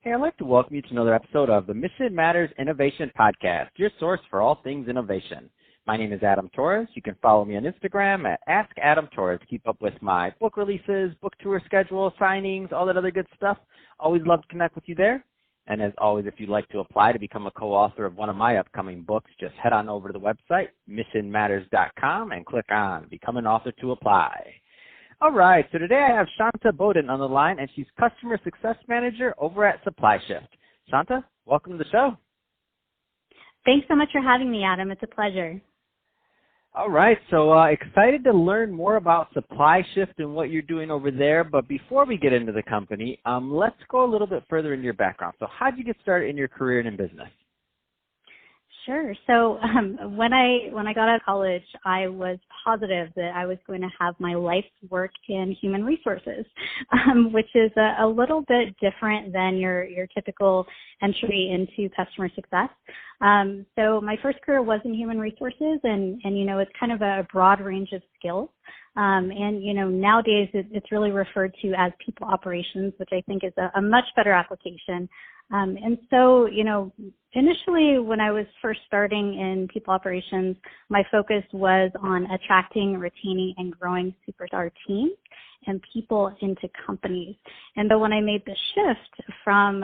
Hey, I'd like to welcome you to another episode of the Mission Matters Innovation Podcast, your source for all things innovation. My name is Adam Torres. You can follow me on Instagram at AskAdamTorres to keep up with my book releases, book tour schedule, signings, all that other good stuff. Always love to connect with you there. And as always, if you'd like to apply to become a co-author of one of my upcoming books, just head on over to the website, missionmatters.com, and click on Become an Author to apply. All right, so today I have Shanta Bodhan on the line, and she's Customer Success Manager over at SupplyShift. Shanta, welcome to the show. Thanks so much for having me, Adam. It's a pleasure. All right, so excited to learn more about SupplyShift and what you're doing over there. But before we get into the company, let's go a little bit further into your background. So how did you get started in your career and in business? Sure. So when I got out of college, I was positive that I was going to have my life's work in human resources, which is a little bit different than your typical entry into customer success. So my first career was in human resources, and you know, it's kind of a broad range of skills. And, you know, nowadays it's really referred to as people operations, which I think is a much better application. And so, you know, initially when I was first starting in people operations, my focus was on attracting, retaining, and growing superstar teams and people into companies. And then when I made the shift from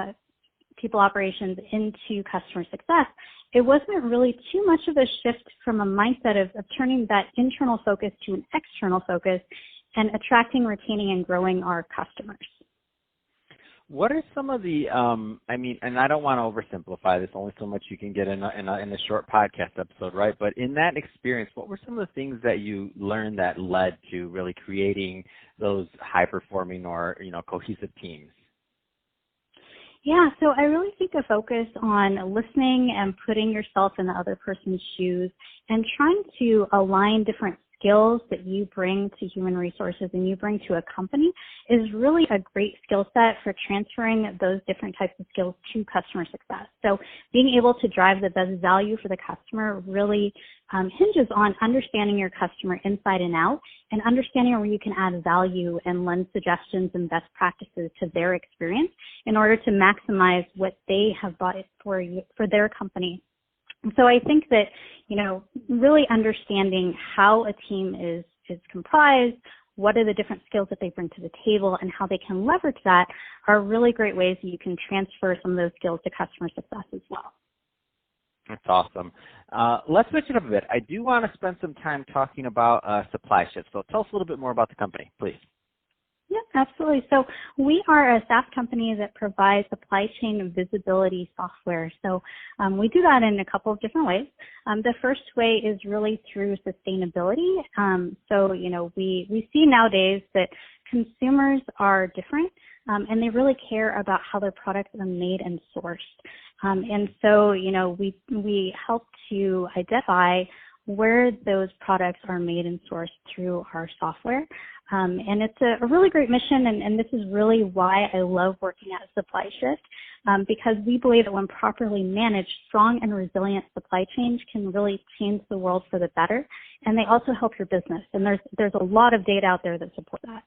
people operations into customer success, it wasn't really too much of a shift from a mindset of turning that internal focus to an external focus and attracting, retaining, and growing our customers. What are some of the, and I don't want to oversimplify this, only so much you can get in a short podcast episode, right? But in that experience, what were some of the things that you learned that led to really creating those high-performing or, you know, cohesive teams? Yeah, so I really think a focus on listening and putting yourself in the other person's shoes and trying to align different skills that you bring to human resources and you bring to a company is really a great skill set for transferring those different types of skills to customer success. So being able to drive the best value for the customer really hinges on understanding your customer inside and out and understanding where you can add value and lend suggestions and best practices to their experience in order to maximize what they have bought for their company. So I think that, you know, really understanding how a team is comprised, what are the different skills that they bring to the table, and how they can leverage that are really great ways that you can transfer some of those skills to customer success as well. That's awesome. Let's switch it up a bit. I do want to spend some time talking about SupplyShift. So tell us a little bit more about the company, please. Yeah, absolutely. So we are a SaaS company that provides supply chain visibility software. So we do that in a couple of different ways. The first way is really through sustainability. So, you know, we see nowadays that consumers are different and they really care about how their products are made and sourced. And so, you know, we help to identify where those products are made and sourced through our software. And it's a really great mission, and this is really why I love working at SupplyShift, because we believe that when properly managed, strong and resilient supply chains can really change the world for the better, and they also help your business. And there's a lot of data out there that support that.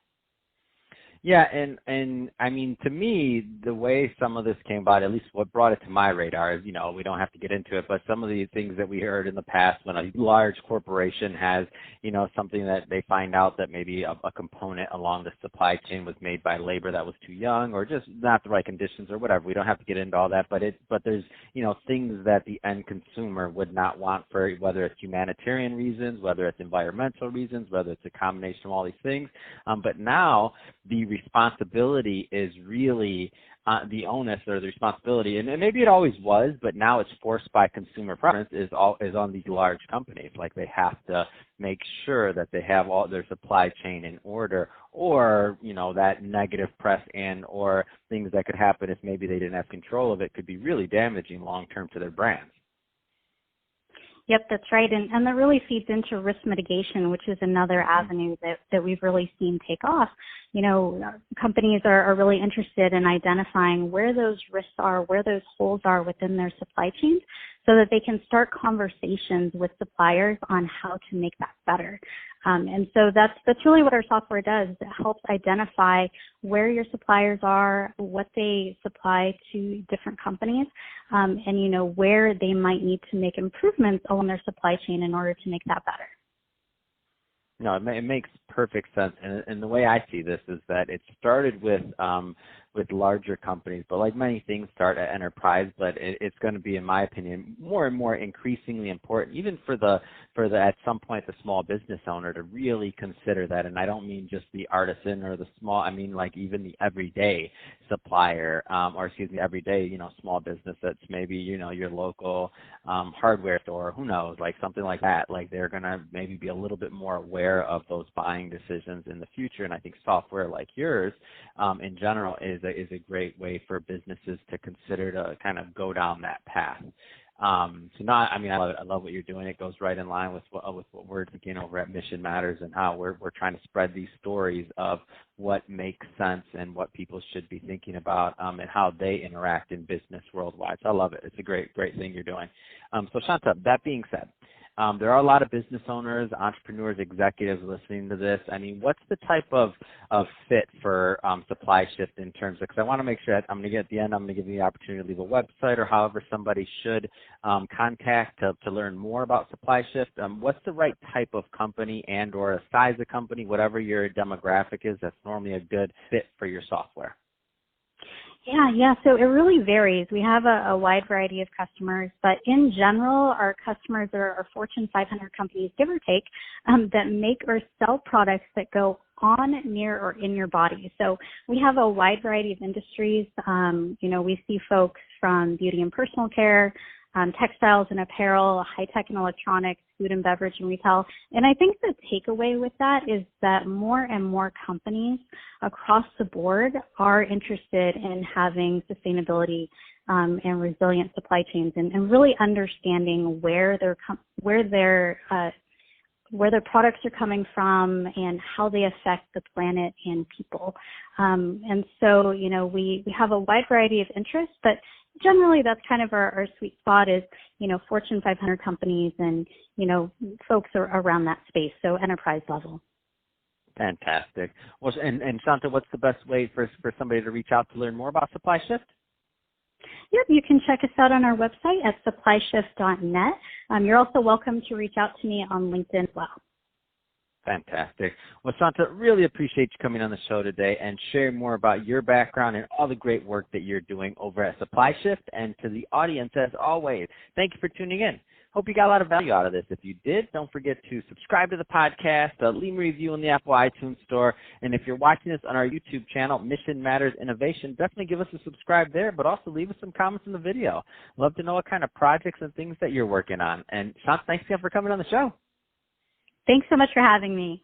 Yeah, and I mean, to me, the way some of this came about, at least what brought it to my radar is, you know, we don't have to get into it, but some of the things that we heard in the past when a large corporation has, you know, something that they find out that maybe a component along the supply chain was made by labor that was too young or just not the right conditions or whatever. We don't have to get into all that, but there's, you know, things that the end consumer would not want for whether it's humanitarian reasons, whether it's environmental reasons, whether it's a combination of all these things. But now the responsibility is really the onus or the responsibility, and maybe it always was, but now it's forced by consumer preference, is on these large companies. Like they have to make sure that they have all their supply chain in order, or, you know, that negative press and or things that could happen if maybe they didn't have control of it could be really damaging long term to their brands. Yep, that's right. And that really feeds into risk mitigation, which is another avenue that we've really seen take off. You know, companies are really interested in identifying where those risks are, where those holes are within their supply chains, so that they can start conversations with suppliers on how to make that better. And so that's really what our software does. It helps identify where your suppliers are, what they supply to different companies, and, where they might need to make improvements along their supply chain in order to make that better. No, it makes perfect sense. And the way I see this is that it started with larger companies, but like many things start at enterprise, but it's going to be, in my opinion, more and more increasingly important, even for the at some point the small business owner to really consider that. And I don't mean just the artisan or the small, I mean like even the everyday supplier, everyday, small business that's maybe, your local hardware store, who knows, like something like that. Like they're going to maybe be a little bit more aware of those buying decisions in the future. And I think software like yours in general is a great way for businesses to consider to kind of go down that path. So now, I love what you're doing. It goes right in line with what we're thinking over at Mission Matters and how we're trying to spread these stories of what makes sense and what people should be thinking about and how they interact in business worldwide. So I love it. It's a great thing you're doing. So Shanta, that being said, there are a lot of business owners, entrepreneurs, executives listening to this. What's the type of fit for SupplyShift in terms of, because I want to make sure that I'm going to get at the end, I'm going to give you the opportunity to leave a website or however somebody should contact to learn more about SupplyShift. What's the right type of company and or a size of company, whatever your demographic is, that's normally a good fit for your software? Yeah. So it really varies. We have a wide variety of customers, but in general, our customers are Fortune 500 companies, give or take, that make or sell products that go on, near, or in your body. So we have a wide variety of industries. We see folks from beauty and personal care, textiles and apparel, high-tech and electronics, food and beverage and retail. And I think the takeaway with that is that more and more companies across the board are interested in having sustainability and resilient supply chains and really understanding where their products are coming from and how they affect the planet and people. And so, we have a wide variety of interests, but generally that's kind of our sweet spot is, Fortune 500 companies and, folks are around that space, so enterprise level. Fantastic. Well, and Shanta, what's the best way for somebody to reach out to learn more about SupplyShift? Yep, you can check us out on our website at SupplyShift.net. You're also welcome to reach out to me on LinkedIn as well. Fantastic. Well, Shanta, really appreciate you coming on the show today and sharing more about your background and all the great work that you're doing over at SupplyShift. And to the audience, as always, thank you for tuning in. Hope you got a lot of value out of this. If you did, don't forget to subscribe to the podcast, leave a review in the Apple iTunes Store. And if you're watching this on our YouTube channel, Mission Matters Innovation, definitely give us a subscribe there, but also leave us some comments in the video. Love to know what kind of projects and things that you're working on. And Shanta, thanks again for coming on the show. Thanks so much for having me.